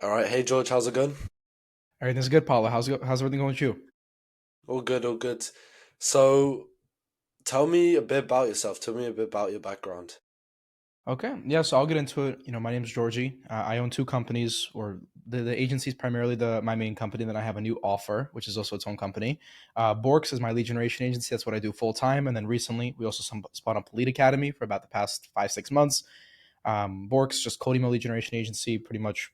All right. Hey, George, how's it going? Everything's good, Paula. How's everything going with you? All good, all good. So, tell me a bit about yourself. Tell me a bit about your background. Okay, yeah. So I'll get into it. My name's Georgie. I own two companies, or the agency is primarily the my main company. Then I have a new offer, which is also its own company. Borks is my lead generation agency. That's what I do full time. And then recently, we also spun up Lead Academy for about the past 5 6 months. Bork's just cold email lead generation agency, pretty much,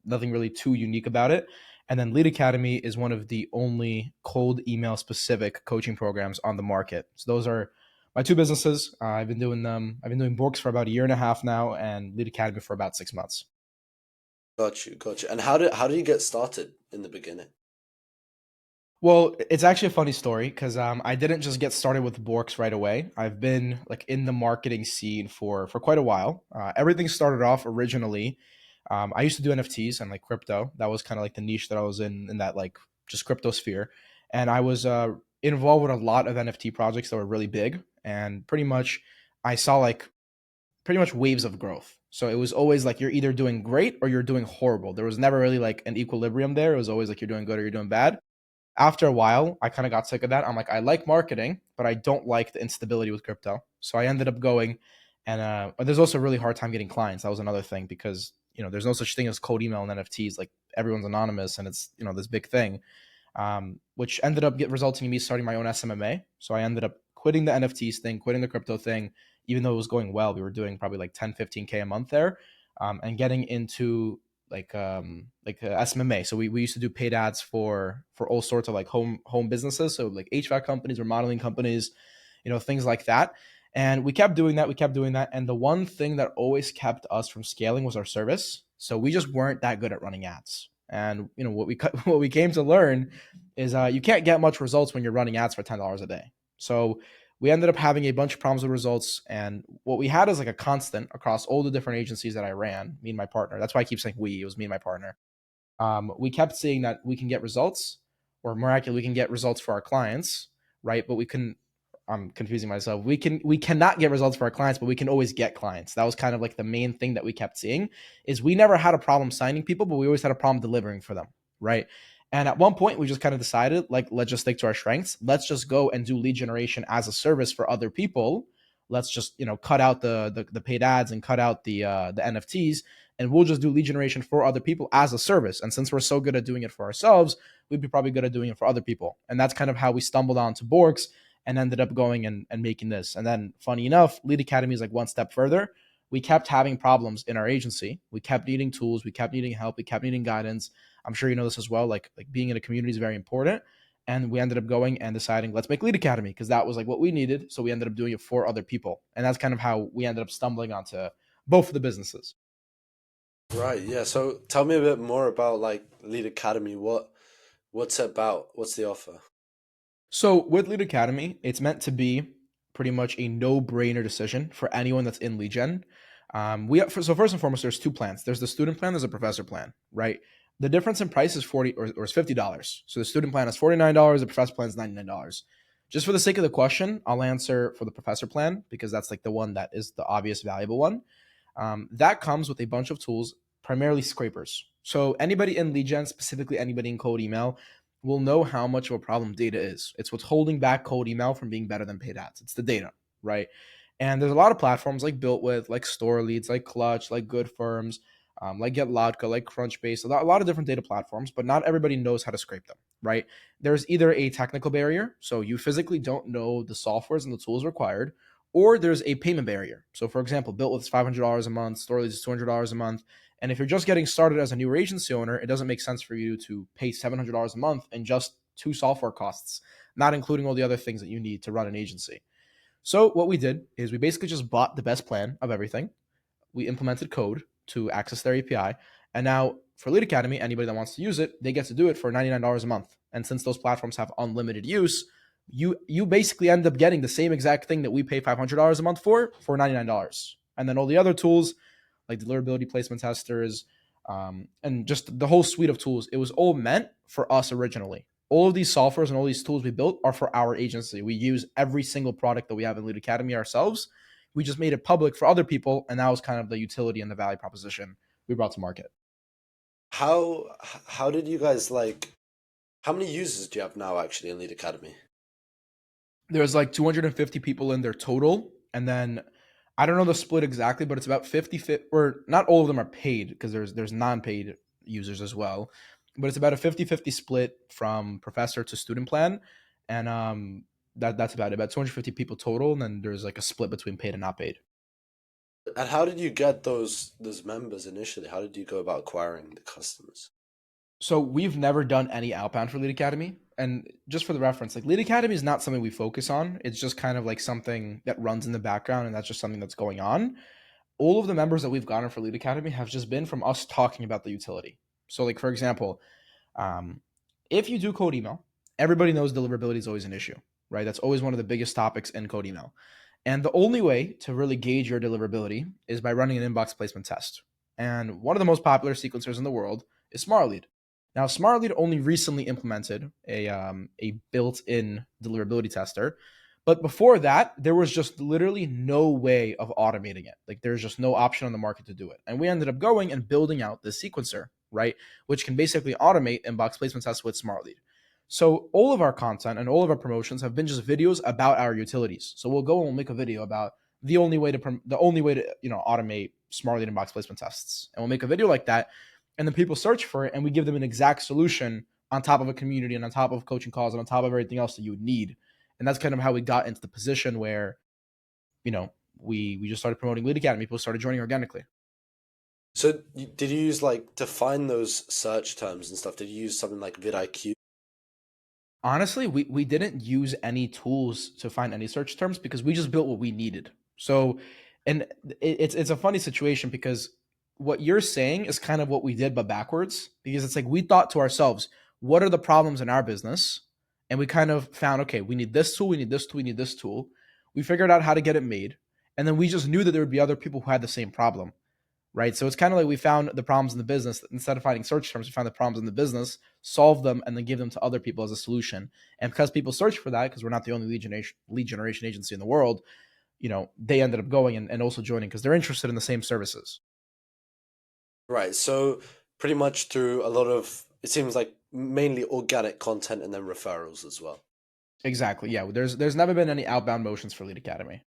nothing really too unique about it. And then Lead Academy is one of the only cold email specific coaching programs on the market. So those are my two businesses. I've been doing them. I've been doing Bork's for about a year and a half now, and Lead Academy for about 6 months. Got you, got you. And how did you get started in the beginning? Well, it's actually a funny story because I didn't just get started with Borks right away. I've been like in the marketing scene for quite a while. Everything started off originally. I used to do NFTs and like crypto. That was kind of like the niche that I was in that like just crypto sphere, and I was involved with a lot of NFT projects that were really big. And pretty much, I saw like pretty much waves of growth. So it was always like you're either doing great or you're doing horrible. There was never really like an equilibrium there. It was always like you're doing good or you're doing bad. After a while, I kind of got sick of that. I'm like, I like marketing, but I don't like the instability with crypto. So I ended up going, and but there's also a really hard time getting clients. That was another thing because there's no such thing as cold email and NFTs. Like everyone's anonymous, and it's this big thing, which ended up resulting in me starting my own SMMA. So I ended up quitting the NFTs thing, quitting the crypto thing, even though it was going well. We were doing probably like 10, 15K a month there, and getting into SMMA. So we used to do paid ads for all sorts of like home businesses. So like HVAC companies, remodeling companies, things like that. And we kept doing that. We kept doing that. And the one thing that always kept us from scaling was our service. So we just weren't that good at running ads. And what we what we came to learn is you can't get much results when you're running ads for $10 a day. So we ended up having a bunch of problems with results. And what we had is like a constant across all the different agencies that I ran, me and my partner. That's why I keep saying we. It was me and my partner. We kept seeing that we can get results, or miraculously, we can get results for our clients, right? But we couldn't. I'm confusing myself. We cannot get results for our clients, but we can always get clients. That was kind of like the main thing that we kept seeing is we never had a problem signing people, but we always had a problem delivering for them, right? And at one point, we just kind of decided, like, let's just stick to our strengths. Let's just go and do lead generation as a service for other people. Let's just cut out the paid ads and cut out the NFTs, and we'll just do lead generation for other people as a service. And since we're so good at doing it for ourselves, we'd be probably good at doing it for other people. And that's kind of how we stumbled onto Borgs and ended up going and making this. And then, funny enough, Lead Academy is like one step further. We kept having problems in our agency. We kept needing tools. We kept needing help. We kept needing guidance. I'm sure you know this as well. Like being in a community is very important. And we ended up going and deciding let's make Lead Academy because that was like what we needed. So we ended up doing it for other people, and that's kind of how we ended up stumbling onto both of the businesses. Right, yeah. So, tell me a bit more about like Lead Academy. What's it about? What's the offer? So with Lead Academy, it's meant to be pretty much a no-brainer decision for anyone that's in lead gen. So first and foremost, there's two plans. There's the student plan. There's a professor plan, right? The difference in price is 40 or is $50. So the student plan is $49. The professor plan is $99. Just for the sake of the question, I'll answer for the professor plan because that's like the one that is the obvious valuable one. That comes with a bunch of tools, primarily scrapers. So anybody in lead gen, specifically anybody in cold email, will know how much of a problem data is. It's what's holding back cold email from being better than paid ads. It's the data, right? And there's a lot of platforms like Built With, like Store Leads, like Clutch, like Good Firms, like GetLogica, like Crunchbase, a lot of different data platforms, but not everybody knows how to scrape them, right? There's either a technical barrier, so you physically don't know the softwares and the tools required, or there's a payment barrier. So, for example, Built With is $500 a month, Store Leads is $200 a month, and if you're just getting started as a newer agency owner, it doesn't make sense for you to pay $700 a month in just two software costs, not including all the other things that you need to run an agency. So what we did is we basically just bought the best plan of everything. We implemented code to access their API. And now for Lead Academy, anybody that wants to use it, they get to do it for $99 a month. And since those platforms have unlimited use, you basically end up getting the same exact thing that we pay $500 a month for $99. And then all the other tools like deliverability placement testers, and just the whole suite of tools. It was all meant for us originally. All of these softwares and all these tools we built are for our agency. We use every single product that we have in Lead Academy ourselves. We just made it public for other people, and that was kind of the utility and the value proposition we brought to market. How did you guys like? How many users do you have now actually in Lead Academy? There's like 250 people in there total, and then I don't know the split exactly, but it's about 50 or not all of them are paid because there's non-paid users as well. But it's about a 50-50 split from professor to student plan, and that's about it. About 250 people total, and then there's like a split between paid and not paid. And how did you get those members initially? How did you go about acquiring the customers? So we've never done any outbound for Lead Academy. And just for the reference, like Lead Academy is not something we focus on. It's just kind of like something that runs in the background and that's just something that's going on. All of the members that we've gotten for Lead Academy have just been from us talking about the utility. So, like for example, um, if you do code email, everybody knows deliverability is always an issue, right? That's always one of the biggest topics in code email. And the only way to really gauge your deliverability is by running an inbox placement test. And one of the most popular sequencers in the world is SmartLead. Now, SmartLead only recently implemented a built-in deliverability tester, but before that, there was just literally no way of automating it. Like there's just no option on the market to do it. And we ended up going and building out this sequencer, right? Which can basically automate inbox placement tests with SmartLead. So all of our content and all of our promotions have been just videos about our utilities. So we'll go and we'll make a video about the only way to automate SmartLead inbox placement tests, and we'll make a video like that, and then people search for it, and we give them an exact solution on top of a community and on top of coaching calls and on top of everything else that you would need. And that's kind of how we got into the position where you know we just started promoting Lead Academy. People started joining organically. So did you use like to find those search terms and stuff? Did you use something like vidIQ? Honestly, we didn't use any tools to find any search terms because we just built what we needed. So, and it's a funny situation because what you're saying is kind of what we did, but backwards. Because it's like we thought to ourselves, what are the problems in our business? And we kind of found, okay, we need this tool, we need this tool, we need this tool. We figured out how to get it made, and then we just knew that there would be other people who had the same problem, right? So it's kind of like we found the problems in the business. Instead of finding search terms, we found the problems in the business, solve them, and then give them to other people as a solution. And because people search for that, because we're not the only lead generation agency in the world, they ended up going and also joining because they're interested in the same services. Right. So pretty much through a lot of it seems like mainly organic content and then referrals as well. Exactly. Yeah. There's never been any outbound motions for Lead Academy.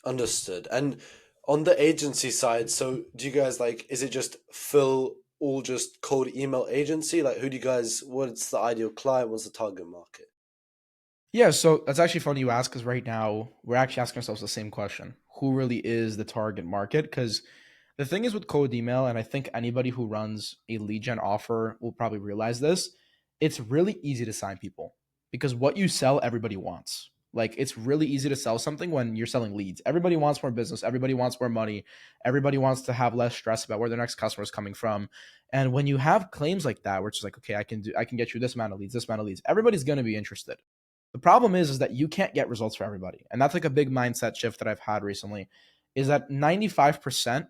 Understood. And on the agency side, so do you guys like, is it just full, all just cold email agency? Like, who do you guys, what's the ideal client? What's the target market? Yeah, so that's actually funny you ask because right now we're actually asking ourselves the same question. Who really is the target market? Because the thing is with cold email, and I think anybody who runs a lead gen offer will probably realize this, it's really easy to sign people because what you sell, everybody wants. Like it's really easy to sell something when you're selling leads. Everybody wants more business, everybody wants more money, everybody wants to have less stress about where their next customer is coming from. And when you have claims like that, where it's like, okay, I can get you this amount of leads, this amount of leads, everybody's gonna be interested. The problem is that you can't get results for everybody. And that's like a big mindset shift that I've had recently is that 95%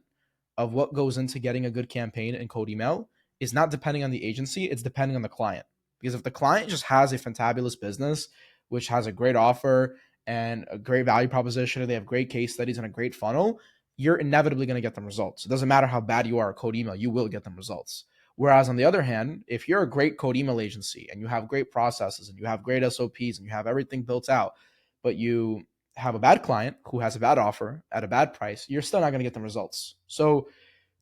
of what goes into getting a good campaign in cold email is not depending on the agency, it's depending on the client. Because if the client just has a fantabulous business, which has a great offer and a great value proposition, and they have great case studies and a great funnel, you're inevitably going to get them results. It doesn't matter how bad you are at cold email, you will get them results. Whereas on the other hand, if you're a great cold email agency and you have great processes and you have great SOPs and you have everything built out, but you have a bad client who has a bad offer at a bad price, you're still not going to get them results. So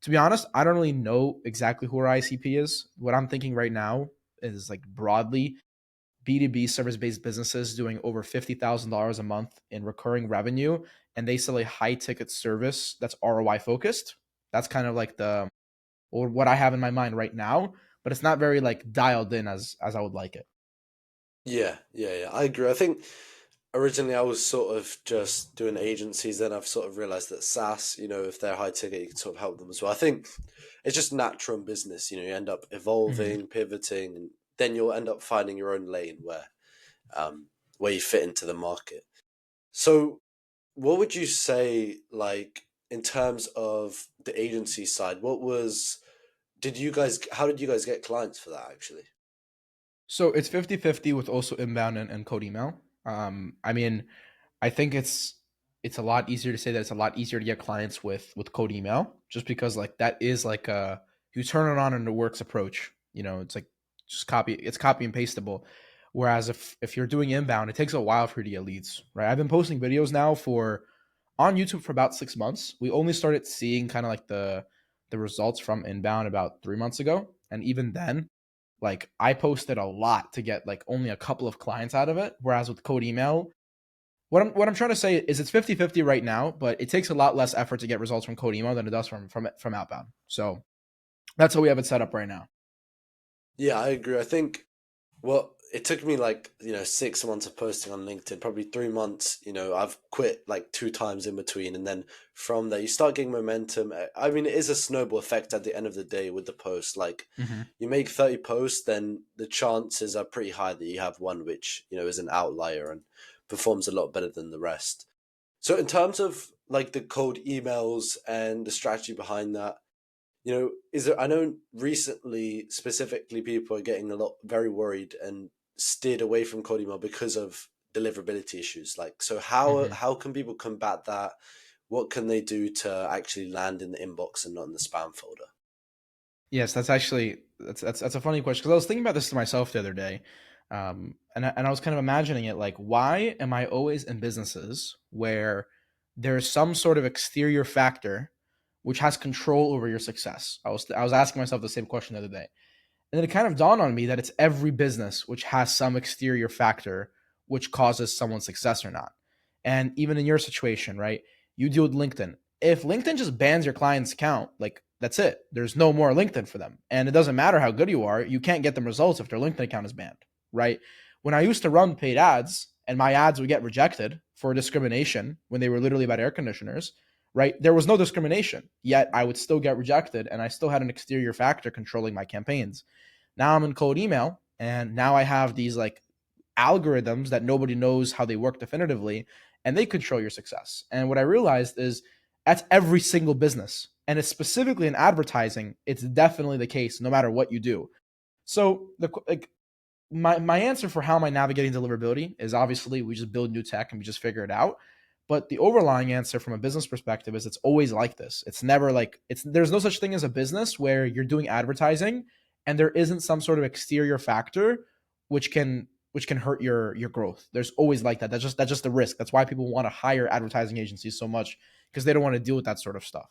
to be honest, I don't really know exactly who our ICP is. What I'm thinking right now is like broadly B2B service based businesses doing over $50,000 a month in recurring revenue, and they sell a high ticket service that's ROI focused. That's kind of like the or what I have in my mind right now, but it's not very like dialed in as I would like it. Yeah. I agree. I think originally I was sort of just doing agencies, then I've sort of realized that SaaS, if they're high ticket, you can sort of help them as well. I think it's just natural in business, you end up Mhm. evolving, pivoting, and then you'll end up finding your own lane where you fit into the market. So what would you say, like, in terms of the agency side, how did you guys get clients for that actually? So it's 50-50 with also inbound and code email. I mean, I think it's a lot easier to say that it's a lot easier to get clients with code email just because like that is like a you turn it on and it works approach. It's like just copy and pastable. Whereas if you're doing inbound, it takes a while for you to get leads, right? I've been posting videos now for on YouTube for about 6 months. We only started seeing kind of like the results from inbound about 3 months ago. And even then, like I posted a lot to get like only a couple of clients out of it. Whereas with cold email, what I'm trying to say is it's 50-50 right now, but it takes a lot less effort to get results from cold email than it does from outbound. So that's how we have it set up right now. Yeah, I agree. I think well, it took me like, 6 months of posting on LinkedIn, probably 3 months. I've quit like two times in between. And then from there, you start getting momentum. I mean, it is a snowball effect at the end of the day with the post. Like, Mm-hmm. you make 30 posts, then the chances are pretty high that you have one which, is an outlier and performs a lot better than the rest. So, in terms of like the cold emails and the strategy behind that, is there, I know recently specifically people are getting a lot very worried and steered away from cold email because of deliverability issues. Like, so Mm-hmm. how can people combat that? What can they do to actually land in the inbox and not in the spam folder? Yes, that's actually that's a funny question because I was thinking about this to myself the other day, and I was kind of imagining it like, why am I always in businesses where there's some sort of exterior factor which has control over your success? I was asking myself the same question the other day. And then it kind of dawned on me that it's every business which has some exterior factor which causes someone's success or not. And even in your situation, right? You deal with LinkedIn. If LinkedIn just bans your client's account, like that's it. There's no more LinkedIn for them. And it doesn't matter how good you are, you can't get them results if their LinkedIn account is banned, right? When I used to run paid ads and my ads would get rejected for discrimination when they were literally about air conditioners, right? There was no discrimination, yet I would still get rejected and I still had an exterior factor controlling my campaigns. Now I'm in cold email, and now I have these like algorithms that nobody knows how they work definitively, and they control your success. And what I realized is that's every single business, and it's specifically in advertising. It's definitely the case, no matter what you do. So my answer for how am I navigating deliverability is obviously we just build new tech and we just figure it out. But the overlying answer from a business perspective is it's always like this. It's never like it's there's no such thing as a business where you're doing advertising and there isn't some sort of exterior factor which can hurt your growth. There's always like that. That's just the risk. That's why people want to hire advertising agencies so much because they don't want to deal with that sort of stuff.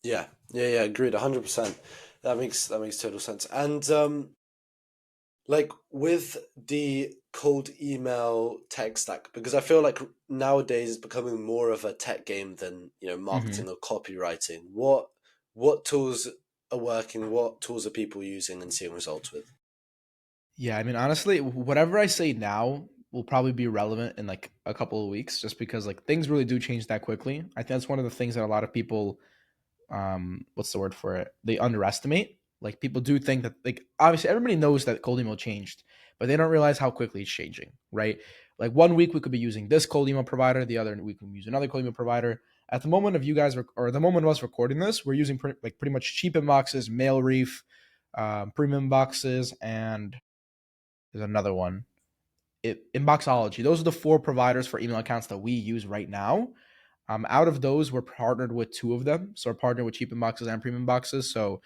Yeah, yeah, agreed, 100%. That makes total sense. And like with the cold email tech stack, because I feel like nowadays it's becoming more of a tech game than Mm-hmm. marketing or copywriting. What tools are working? What tools are people using and seeing results with? Yeah, I mean, honestly, whatever I say now will probably be relevant in like a couple of weeks, just because like things really do change that quickly. I think that's one of the things that a lot of people, what's the word for it? They underestimate. Like people do think that like obviously everybody knows that cold email changed, but they don't realize how quickly it's changing, right? Like one week we could be using this cold email provider, the other week we use another cold email provider. At the moment of you guys or the moment of us recording this, we're using pretty much cheap inboxes, Mailreef, premium boxes, and there's another one. Inboxology. Those are the four providers for email accounts that we use right now. Out of those, we're partnered with two of them. So we're partnered with cheap inboxes and premium boxes. So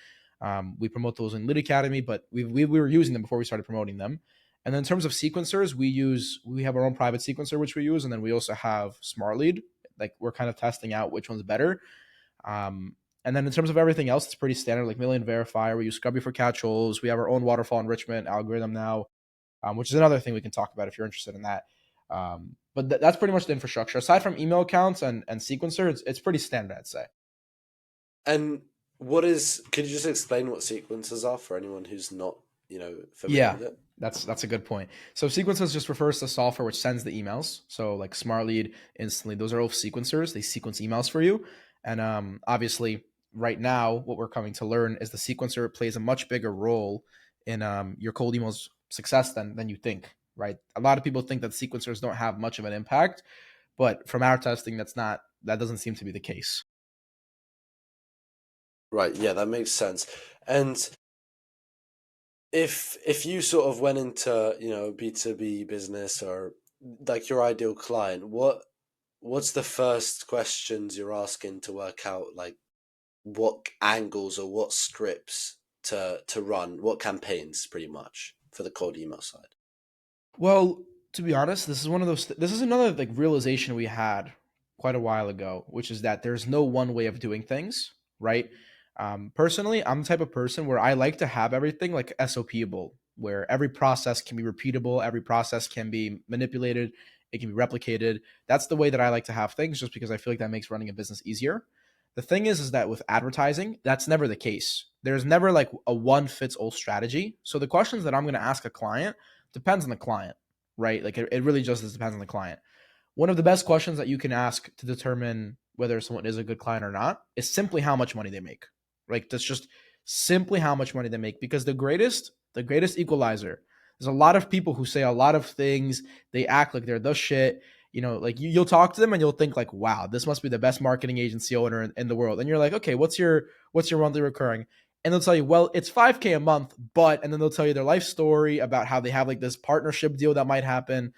we promote those in Lead Academy, but we were using them before we started promoting them. And then in terms of sequencers, we have our own private sequencer which we use, and then we also have Smart Lead. Like we're kind of testing out which one's better. And then in terms of everything else, it's pretty standard. Like Million Verifier, we use Scrubby for catch holes. We have our own waterfall enrichment algorithm now, which is another thing we can talk about if you're interested in that. But that's pretty much the infrastructure. Aside from email accounts and sequencer, it's pretty standard, I'd say. And could you just explain what sequences are for anyone who's not, familiar Yeah, with it? that's a good point. So sequences just refers to software which sends the emails. So like Smart Lead, Instantly, those are all sequencers. They sequence emails for you. And obviously, right now, what we're coming to learn is the sequencer plays a much bigger role in your cold emails success than you think. Right? A lot of people think that sequencers don't have much of an impact, but from our testing, that doesn't seem to be the case. Right, yeah, that makes sense. And if you sort of went into, B2B business or like your ideal client, what's the first questions you're asking to work out like what angles or what scripts to run, what campaigns pretty much for the cold email side. Well, to be honest, this is one of those. This is another like realization we had quite a while ago, which is that there's no one way of doing things, right? Personally, I'm the type of person where I like to have everything like SOPable, where every process can be repeatable, every process can be manipulated, it can be replicated. That's the way that I like to have things, just because I feel like that makes running a business easier. The thing is that with advertising, that's never the case. There's never like a one fits all strategy. So the questions that I'm going to ask a client depends on the client, right? Like it really just depends on the client. One of the best questions that you can ask to determine whether someone is a good client or not is simply how much money they make. Like that's just simply how much money they make, because the greatest equalizer. There's a lot of people who say a lot of things. They act like they're the shit. Like you'll talk to them and you'll think like, wow, this must be the best marketing agency owner in the world. And you're like, okay, what's your monthly recurring? And they'll tell you, well, it's 5K a month, but, and then they'll tell you their life story about how they have like this partnership deal that might happen.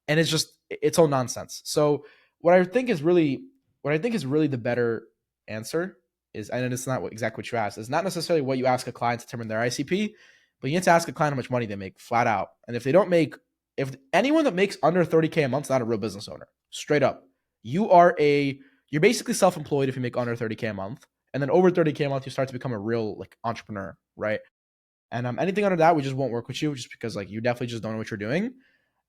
And it's all nonsense. So what I think is really the better answer is, and it's not exactly what you asked, is not necessarily what you ask a client to determine their ICP, but you need to ask a client how much money they make flat out. And if anyone that makes under 30K a month is not a real business owner, straight up. You're basically self-employed if you make under 30K a month. And then over 30K a month, you start to become a real like entrepreneur, right? And anything under that, we just won't work with you, just because like you definitely just don't know what you're doing.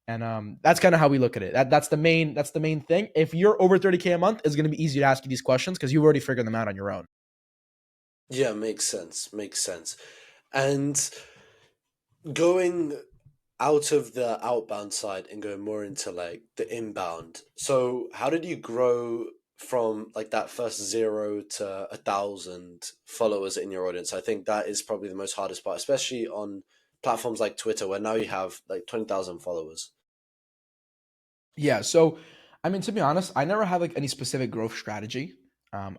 And that's kind of how we look at it. That's the main thing. If you're over 30K a month, it's going to be easy to ask you these questions because you've already figured them out on your own. Yeah, makes sense. Makes sense. And going out of the outbound side and going more into like the inbound. So how did you grow from like that first 0 to 1,000 followers in your audience? I think that is probably the most hardest part, especially on platforms like Twitter, where now you have like 20,000 followers. Yeah. So, I mean, to be honest, I never had like any specific growth strategy.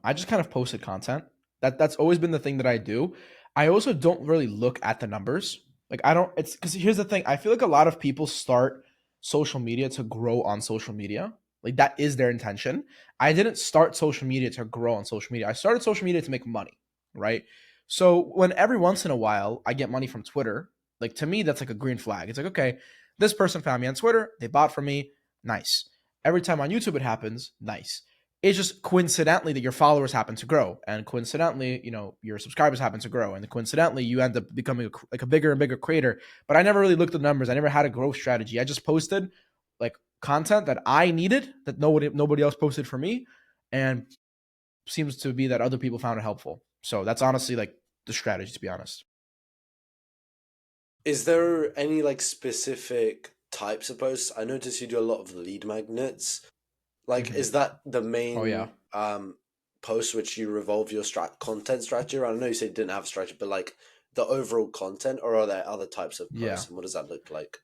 I just kind of posted content. That's always been the thing that I do. I also don't really look at the numbers. Like I don't. It's because here's the thing. I feel like a lot of people start social media to grow on social media. Like that is their intention. I didn't start social media to grow on social media. I started social media to make money, right? So when every once in a while I get money from Twitter, like to me that's like a green flag. It's like, okay, this person found me on Twitter. They bought from me. Nice. Every time on YouTube it happens, nice. It's just coincidentally that your followers happen to grow, and coincidentally, your subscribers happen to grow, and coincidentally, you end up becoming like a bigger and bigger creator. But I never really looked at the numbers. I never had a growth strategy. I just posted like content that I needed that nobody else posted for me, and seems to be that other people found it helpful. So that's honestly like the strategy, to be honest. Is there any like specific types of posts? I noticed you do a lot of lead magnets. Like, Hmm. is that the Oh yeah, main post which you revolve your content strategy around? I know you said you didn't have a strategy, but like the overall content, or are there other types of yeah. posts, and what does that look like?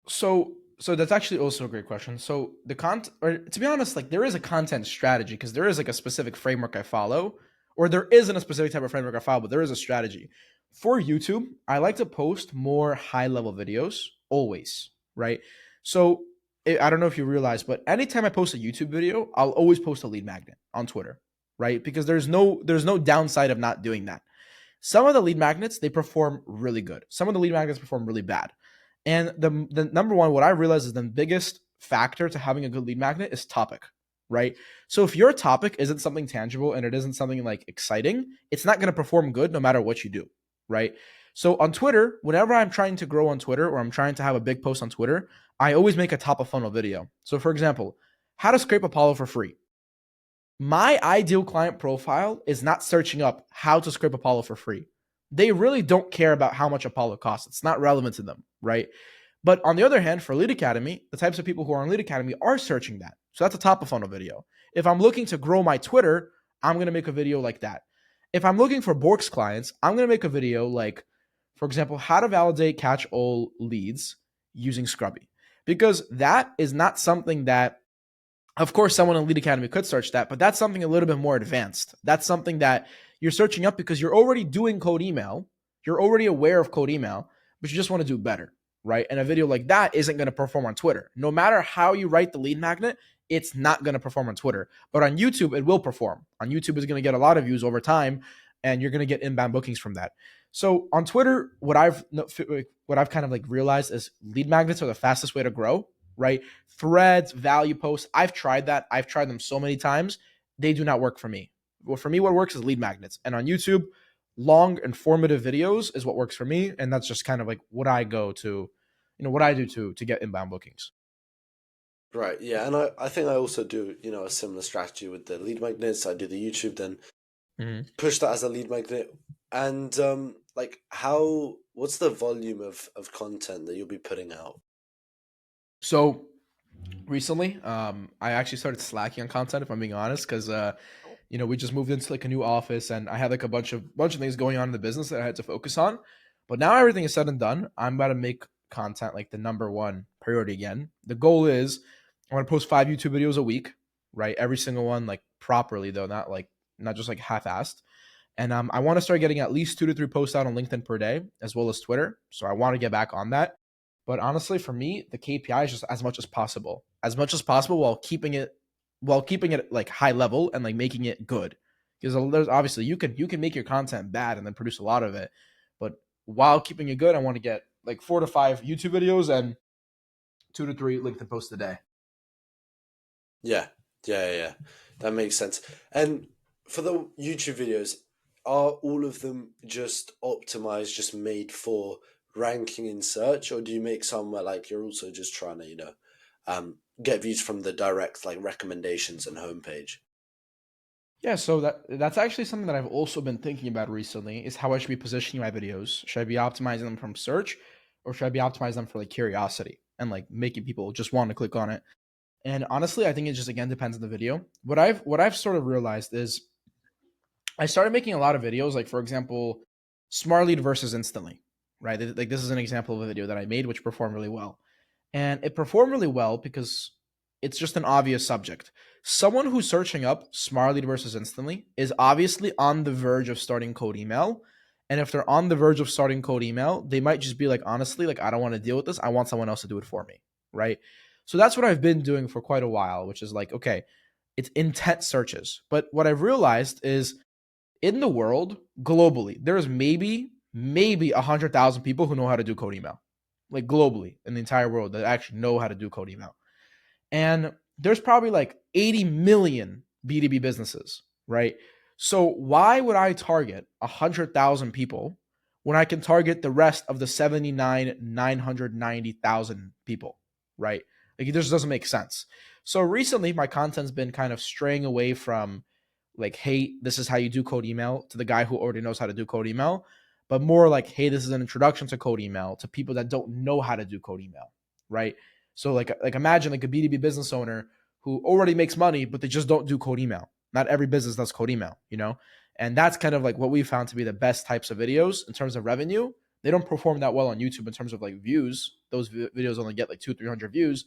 So that's actually also a great question. So the content, or to be honest, like there is a content strategy because there is like a specific framework I follow, or there isn't a specific type of framework I follow, but there is a strategy. For YouTube, I like to post more high level videos always, right? So I don't know if you realize, but anytime I post a YouTube video, I'll always post a lead magnet on Twitter, right? Because there's no downside of not doing that. Some of the lead magnets they perform really good. Some of the lead magnets perform really bad. And the number one, what I realize is the biggest factor to having a good lead magnet is topic, right? So if your topic isn't something tangible and it isn't something like exciting, it's not going to perform good no matter what you do, right? So on Twitter, whenever I'm trying to grow on Twitter or I'm trying to have a big post on Twitter, I always make a top of funnel video. So for example, how to scrape Apollo for free. My ideal client profile is not searching up how to scrape Apollo for free. They really don't care about how much Apollo costs. It's not relevant to them, right? But on the other hand, for Lead Academy, the types of people who are on Lead Academy are searching that. So that's a top of funnel video. If I'm looking to grow my Twitter, I'm going to make a video like that. If I'm looking for Bork's clients, I'm going to make a video like, for example, how to validate catch all leads using Scrubby. Because that is not something that of course, someone in Lead Academy could search that, but that's something a little bit more advanced. That's something that you're searching up because you're already doing code email. You're already aware of code email, but you just want to do better, right? And a video like that isn't going to perform on Twitter. No matter how you write the lead magnet, it's not going to perform on Twitter. But on YouTube, it will perform. On YouTube, it's going to get a lot of views over time, and you're going to get inbound bookings from that. So on Twitter, what I've kind of like realized is lead magnets are the fastest way to grow, right? Threads, value posts. I've tried that. I've tried them so many times. They do not work for me. Well, for me, what works is lead magnets. And on YouTube, long, informative videos is what works for me. And that's just kind of like what I go to, what I do to get inbound bookings. Right, yeah, and I think I also do, a similar strategy with the lead magnets. I do the YouTube, then Mhm. push that as a lead magnet. And like what's the volume of content that you'll be putting out? So recently, I actually started slacking on content, if I'm being honest, because we just moved into like a new office, and I had like a bunch of things going on in the business that I had to focus on. But now everything is said and done, I'm about to make content like the number one priority again. The goal is I want to post 5 YouTube videos a week, right? Every single one like properly though, not just like half-assed. And I want to start getting at least 2 to 3 posts out on LinkedIn per day, as well as Twitter. So I want to get back on that. But honestly, for me, the KPI is just as much as possible while keeping it like high level and like making it good. Because there's obviously you can make your content bad and then produce a lot of it, but while keeping it good, I want to get like 4 to 5 YouTube videos and 2 to 3 LinkedIn posts a day. Yeah, yeah. That makes sense. And for the YouTube videos, are all of them just optimized, just made for ranking in search, or do you make some where like you're also just trying to, get views from the direct like recommendations and homepage? Yeah, so that's actually something that I've also been thinking about recently is how I should be positioning my videos. Should I be optimizing them from search, or should I be optimizing them for like curiosity and like making people just want to click on it? And honestly, I think it just again depends on the video. What I've sort of realized is I started making a lot of videos, like for example, Smart Lead versus Instantly, right? Like this is an example of a video that I made which performed really well. And it performed really well because it's just an obvious subject. Someone who's searching up Smart Lead versus Instantly is obviously on the verge of starting cold email. And if they're on the verge of starting cold email, they might just be like, honestly, like I don't want to deal with this. I want someone else to do it for me. Right. So that's what I've been doing for quite a while, which is like, okay, it's intent searches. But what I've realized is in the world globally, there's maybe 100,000 people who know how to do code email, like globally in the entire world that actually know how to do code email. And there's probably like 80 million B2B businesses, right? So why would I target 100,000 people when I can target the rest of the 79,990,000 people, right? Like it just doesn't make sense. So recently my content's been kind of straying away from like, hey, this is how you do code email to the guy who already knows how to do code email, but more like, hey, this is an introduction to code email to people that don't know how to do code email, right? So like imagine like a B2B business owner who already makes money, but they just don't do cold email. Not every business does cold email. And that's kind of like what we found to be the best types of videos in terms of revenue. They don't perform that well on YouTube in terms of like views. Those videos only get like 200, 300 views,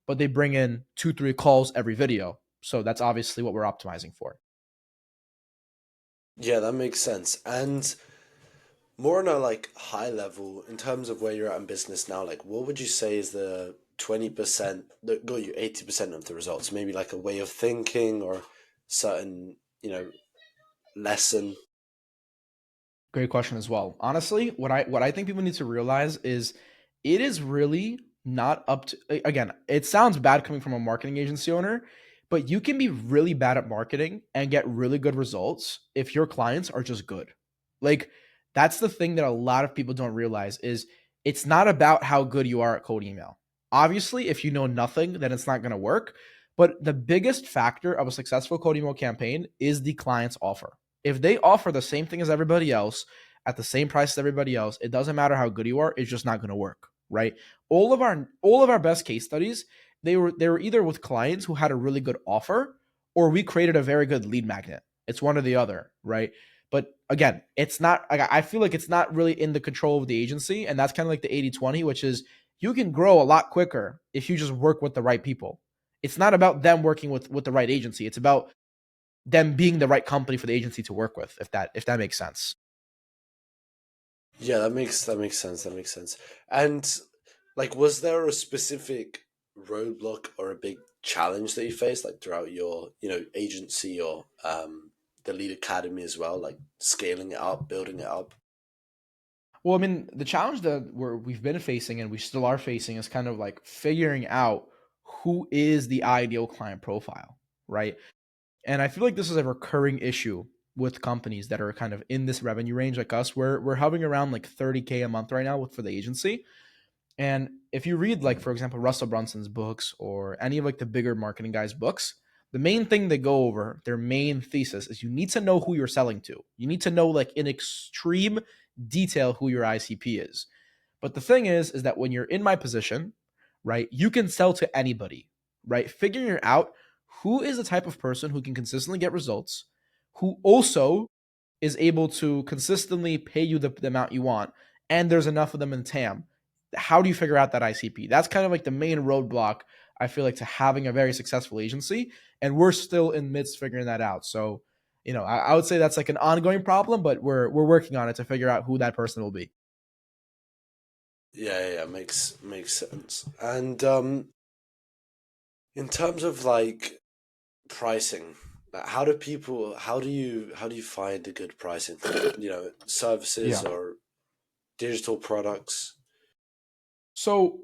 but they bring in 2, 3 calls every video. So that's obviously what we're optimizing for. Yeah, that makes sense. And more on a like high level, in terms of where you're at in business now, like what would you say is the 20% that got you 80% of the results? Maybe like a way of thinking or certain, lesson. Great question as well. Honestly, what I think people need to realize is it is really not up to, again, it sounds bad coming from a marketing agency owner, but you can be really bad at marketing and get really good results if your clients are just good. Like that's the thing that a lot of people don't realize is it's not about how good you are at cold email. Obviously, if you know nothing, then it's not going to work. But the biggest factor of a successful cold email campaign is the client's offer. If they offer the same thing as everybody else at the same price as everybody else, it doesn't matter how good you are, it's just not going to work, right? All of our best case studies, they were either with clients who had a really good offer or we created a very good lead magnet. It's one or the other, right? But again, it's not I feel like it's not really in the control of the agency, and that's kind of like the 80/20, which is you can grow a lot quicker if you just work with the right people. It's not about them working with the right agency. It's about them being the right company for the agency to work with, if that makes sense. Yeah, that makes sense. That makes sense. And like, was there a specific roadblock or a big challenge that you face like throughout your agency or the lead academy as well, like scaling it up, building it up? Well, I mean, the challenge that we've been facing and we still are facing is kind of like figuring out who is the ideal client profile, right? And I feel like this is a recurring issue with companies that are kind of in this revenue range like us. We're hovering around like 30K a month right now for the agency. And if you read, like, for example, Russell Brunson's books or any of like the bigger marketing guys' books, the main thing they go over, their main thesis is you need to know who you're selling to. You need to know, like, in extreme detail who your ICP is. But the thing is that when you're in my position, right, you can sell to anybody, right? Figuring out who is the type of person who can consistently get results, who also is able to consistently pay you the amount you want, and there's enough of them in TAM. How do you figure out that ICP? That's kind of like the main roadblock, I feel like, to having a very successful agency. And we're still in midst figuring that out. So, I would say that's like an ongoing problem, but we're working on it to figure out who that person will be. Yeah, makes sense. And in terms of like pricing, like, how do you find a good pricing for services Yeah. or digital products? So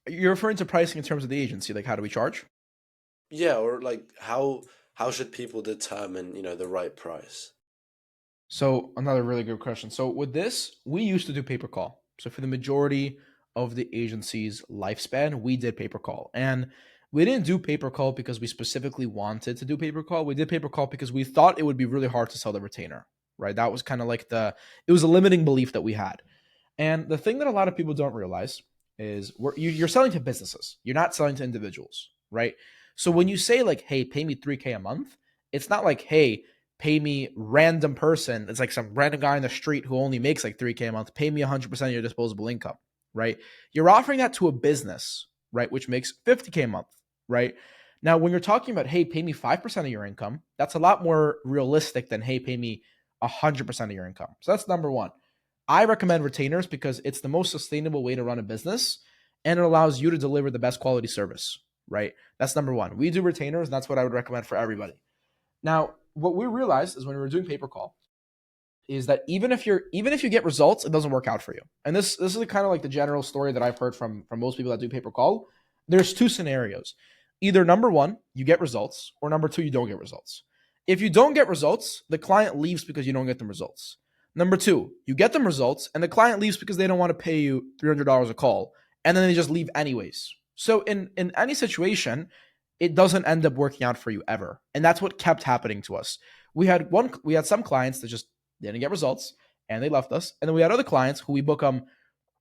you're referring to pricing in terms of the agency, like how do we charge? Yeah, or like how should people determine the right price? So another really good question. So with this, we used to do pay per call. So for the majority of the agency's lifespan, we did pay per call. And we didn't do pay per call because we specifically wanted to do pay per call. We did pay per call because we thought it would be really hard to sell the retainer, right? That was kind of like it was a limiting belief that we had. And the thing that a lot of people don't realize is you're selling to businesses. You're not selling to individuals, right? So when you say like, "Hey, pay me 3K a month," it's not like, "Hey, pay me random person." It's like some random guy in the street who only makes like 3K a month. Pay me 100% of your disposable income, right? You're offering that to a business, right, which makes 50K a month, right? Now, when you're talking about, "Hey, pay me 5% of your income," that's a lot more realistic than, "Hey, pay me 100% of your income." So that's number one. I recommend retainers because it's the most sustainable way to run a business and it allows you to deliver the best quality service, right? That's number one. We do retainers, and that's what I would recommend for everybody. Now, what we realized is when we were doing pay per call is that even if you get results, it doesn't work out for you. And this is kind of like the general story that I've heard from most people that do pay per call. There's two scenarios. Either number one, you get results, or number two, you don't get results. If you don't get results, the client leaves because you don't get them results. Number two, you get them results, and the client leaves because they don't want to pay you $300 a call, and then they just leave anyways. So in any situation, it doesn't end up working out for you ever, and that's what kept happening to us. We had some clients that just didn't get results and they left us. And then we had other clients who we book them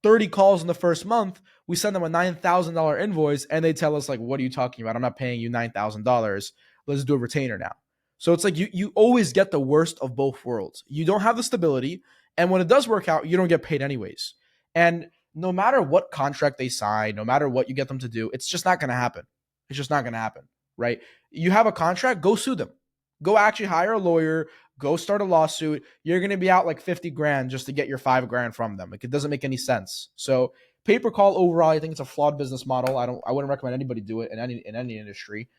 30 calls in the first month. We send them a $9,000 invoice and they tell us, like, "What are you talking about? I'm not paying you $9,000. Let's do a retainer now." So it's like you always get the worst of both worlds. You don't have the stability. And when it does work out, you don't get paid anyways. And no matter what contract they sign, no matter what you get them to do, it's just not going to happen. It's just not going to happen, right? You have a contract, go sue them. Go actually hire a lawyer, go start a lawsuit. You're going to be out like 50 grand just to get your 5 grand from them. Like, it doesn't make any sense. So pay per call overall, I think it's a flawed business model. I wouldn't recommend anybody do it in any industry.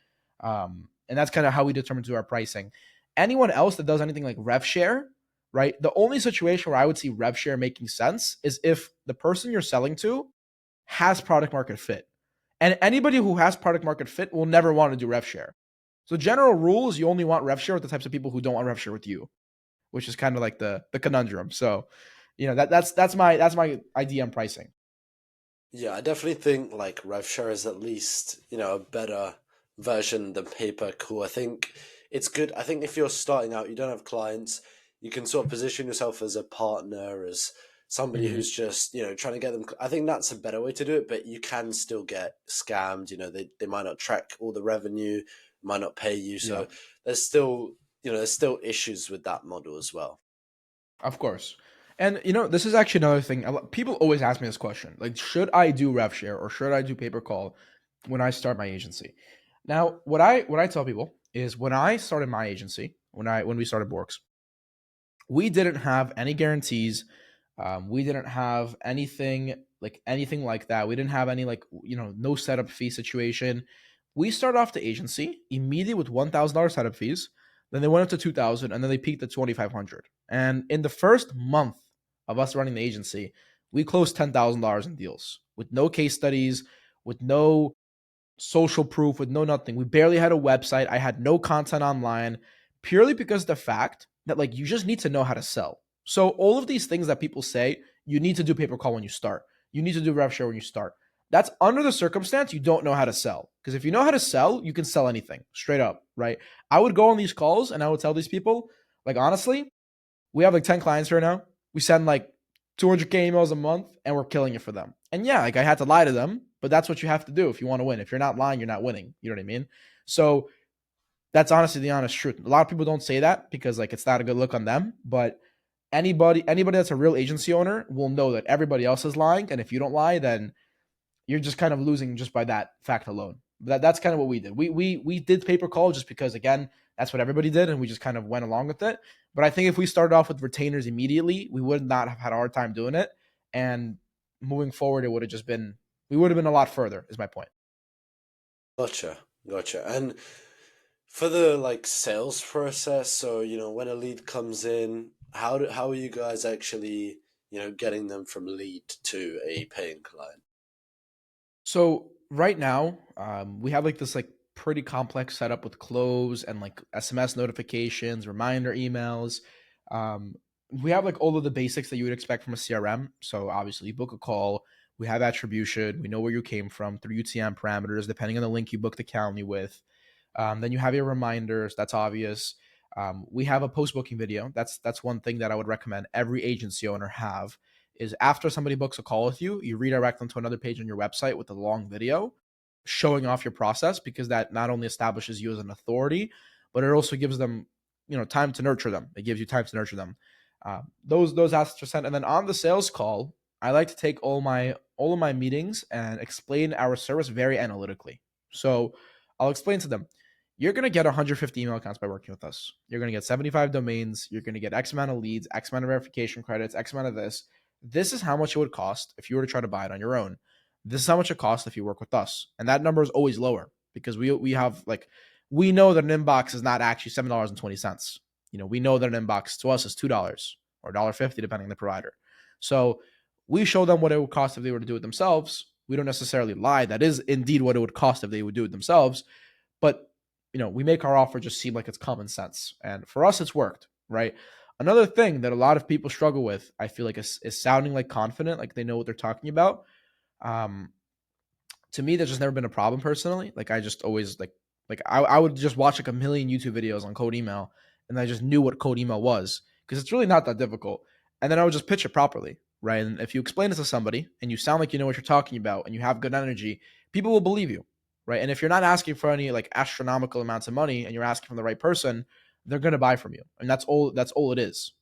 And that's kind of how we determine to our pricing. Anyone else that does anything like rev share, right? The only situation where I would see rev share making sense is if the person you're selling to has product market fit. And anybody who has product market fit will never want to do rev share. So general rule is you only want rev share with the types of people who don't want rev share with you, which is kind of like the conundrum. So, that's my idea on pricing. Yeah, I definitely think like RevShare is at least, a better version than pay per call. I think it's good. I think if you're starting out, you don't have clients, you can sort of position yourself as a partner, as somebody Mm-hmm. who's just, trying to get them. I think that's a better way to do it, but you can still get scammed. They might not track all the revenue, might not pay you. Yeah, So there's still issues with that model as well. of course. And this is actually another thing. People always ask me this question: like, should I do rev share or should I do pay per call when I start my agency? Now, what I tell people is when I started my agency, when we started Borks, we didn't have any guarantees. We didn't have anything like that. We didn't have any, like, no setup fee situation. We started off the agency immediately with $1,000 setup fees. Then they went up to 2,000, and then they peaked at 2,500. And in the first month of us running the agency, we closed $10,000 in deals with no case studies, with no social proof, with no nothing. We barely had a website. I had no content online, purely because of the fact that like you just need to know how to sell. So all of these things that people say, you need to do pay per call when you start. You need to do rev share when you start. That's under the circumstance you don't know how to sell. Because if you know how to sell, you can sell anything straight up, right? I would go on these calls and I would tell these people, like honestly, we have like 10 clients right now. We send like 200K emails a month and we're killing it for them. And yeah, like I had to lie to them, but that's what you have to do if you want to win. If you're not lying, you're not winning. You know what I mean? So that's honestly the honest truth. A lot of people don't say that because like it's not a good look on them, but anybody that's a real agency owner will know that everybody else is lying. And if you don't lie, then you're just kind of losing just by that fact alone. That's kind of what we did. We did pay per call just because again, that's what everybody did, and we just kind of went along with it. But I think if we started off with retainers immediately, we would not have had a hard time doing it. And moving forward, it would have just been we would have been a lot further, is my point. Gotcha, gotcha. And for the like sales process, so when a lead comes in, how are you guys actually getting them from lead to a paying client? So right now, we have like this like pretty complex setup with close and like SMS notifications, reminder emails. Um, we have like all of the basics that you would expect from a CRM. So obviously, you book a call. We have attribution. We know where you came from through UTM parameters, depending on the link you booked the county with. Then you have your reminders. That's obvious. We have a post booking video. That's one thing that I would recommend every agency owner have is after somebody books a call with you, you redirect them to another page on your website with a long video showing off your process because that not only establishes you as an authority, but it also gives them, time to nurture them. It gives you time to nurture them. Those assets are sent, and then on the sales call, I like to take all of my meetings and explain our service very analytically. So I'll explain to them. You're going to get 150 email accounts by working with us. You're going to get 75 domains. You're going to get X amount of leads, X amount of verification credits, X amount of this. This is how much it would cost if you were to try to buy it on your own. This is how much it costs if you work with us. And that number is always lower because we have like we know that an inbox is not actually $7.20. We know that an inbox to us is $2 or $1.50 depending on the provider. So we show them what it would cost if they were to do it themselves. We don't necessarily lie. That is indeed what it would cost if they would do it themselves. But we make our offer just seem like it's common sense. And for us, it's worked, right? Another thing that a lot of people struggle with, I feel like, is sounding like confident, like they know what they're talking about. Um, to me, that's just never been a problem personally. Like I just always I would just watch like a million YouTube videos on code email, and I just knew what code email was because it's really not that difficult. And then I would just pitch it properly, right? And if you explain it to somebody and you sound like you know what you're talking about and you have good energy, people will believe you, right? And if you're not asking for any like astronomical amounts of money and you're asking from the right person, they're gonna buy from you, and that's all. That's all it is.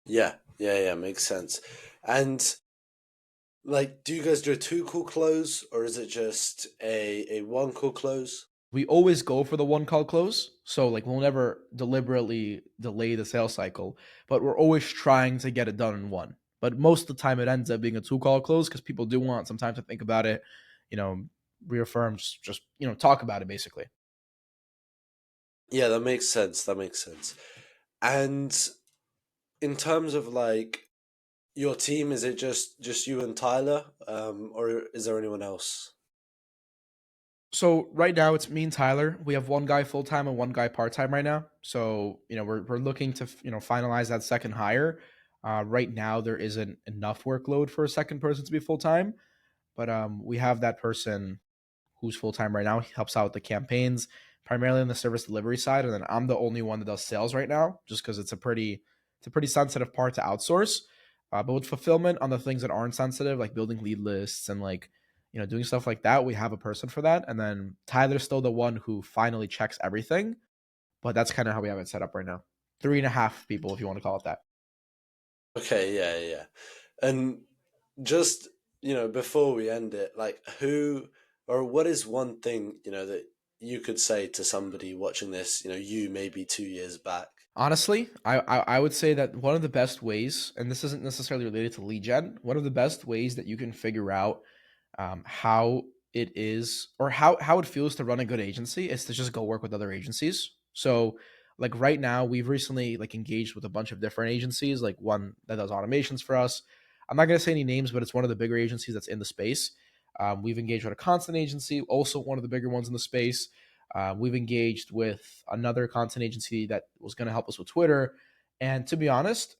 Yeah, yeah, yeah, makes sense. And like, do you guys do a two call close or is it just a one call close? We always go for the one call close. So like we'll never deliberately delay the sales cycle, but we're always trying to get it done in one. But most of the time it ends up being a two call close because people do want some time to think about it, you know, reaffirm, just talk about it basically. Yeah, that makes sense. That makes sense. And in terms of like your team, is it just you and Tyler, or is there anyone else? So right now it's me and Tyler. We have one guy full time and one guy part time right now. So we're looking to finalize that second hire. Right now there isn't enough workload for a second person to be full time, but we have that person who's full time right now. He helps out with the campaigns, primarily on the service delivery side, and then I'm the only one that does sales right now, just because it's a pretty sensitive part to outsource. But with fulfillment on the things that aren't sensitive, like building lead lists and like doing stuff like that, we have a person for that. And then Tyler's still the one who finally checks everything. But that's kind of how we have it set up right now. Three and a half people, if you want to call it that. Okay, yeah, yeah. Yeah. And just, before we end it, like who or what is one thing, that you could say to somebody watching this, you maybe 2 years back? Honestly, I would say that one of the best ways, and this isn't necessarily related to lead gen, one of the best ways that you can figure out how it is, or how it feels to run a good agency is to just go work with other agencies. So like right now we've recently like engaged with a bunch of different agencies, like one that does automations for us. I'm not going to say any names, but it's one of the bigger agencies that's in the space. We've engaged with a content agency, also one of the bigger ones in the space. We've engaged with another content agency that was going to help us with Twitter. And to be honest,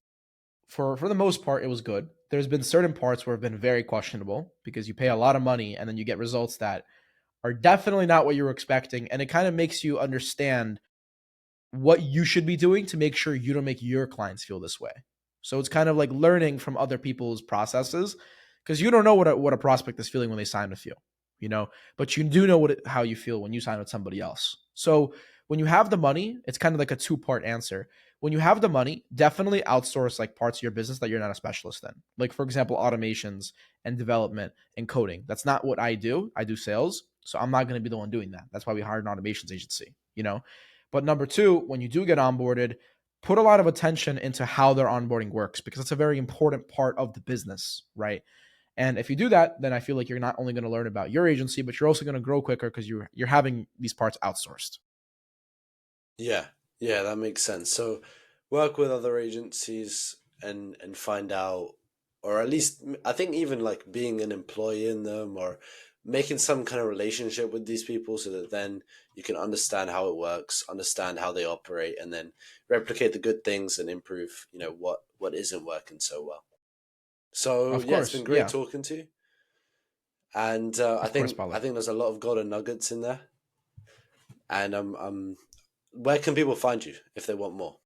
for the most part, it was good. There's been certain parts where have been very questionable because you pay a lot of money and then you get results that are definitely not what you were expecting, and it kind of makes you understand what you should be doing to make sure you don't make your clients feel this way. So it's kind of like learning from other people's processes because you don't know what a prospect is feeling when they sign with you, you know, but you do know how you feel when you sign with somebody else. So when you have the money, it's kind of like a two-part answer. When you have the money, definitely outsource like parts of your business that you're not a specialist in. Like for example, automations and development and coding. That's not what I do. I do sales. So I'm not going to be the one doing that. That's why we hired an automations agency, you know. But number two, when you do get onboarded, put a lot of attention into how their onboarding works because it's a very important part of the business, right? And if you do that, then I feel like you're not only going to learn about your agency, but you're also going to grow quicker because you're having these parts outsourced. Yeah, yeah, that makes sense. So work with other agencies and find out, or at least I think even like being an employee in them or making some kind of relationship with these people so that then you can understand how it works, understand how they operate, and then replicate the good things and improve, what isn't working so well. So Of yeah, it's been course, great yeah, talking to you, and I of course, think I Paula. think there's a lot of golden nuggets in there, and where can people find you if they want more?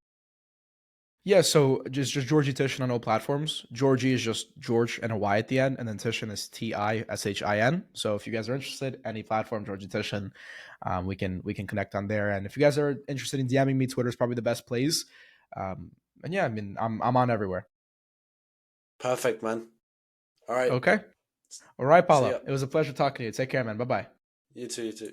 Yeah, so just Georgie Tishin on all platforms. Georgie is just George and a Y at the end, and then Tishin is Tishin. So if you guys are interested, any platform, Georgie Tishin, we can connect on there. And if you guys are interested in DMing me, Twitter is probably the best place. Um, and yeah, I mean, I'm on everywhere. Perfect, man. All right. Okay. All right, See Paula. ya. It was a pleasure talking to you. Take care, man. Bye bye. You too. You too.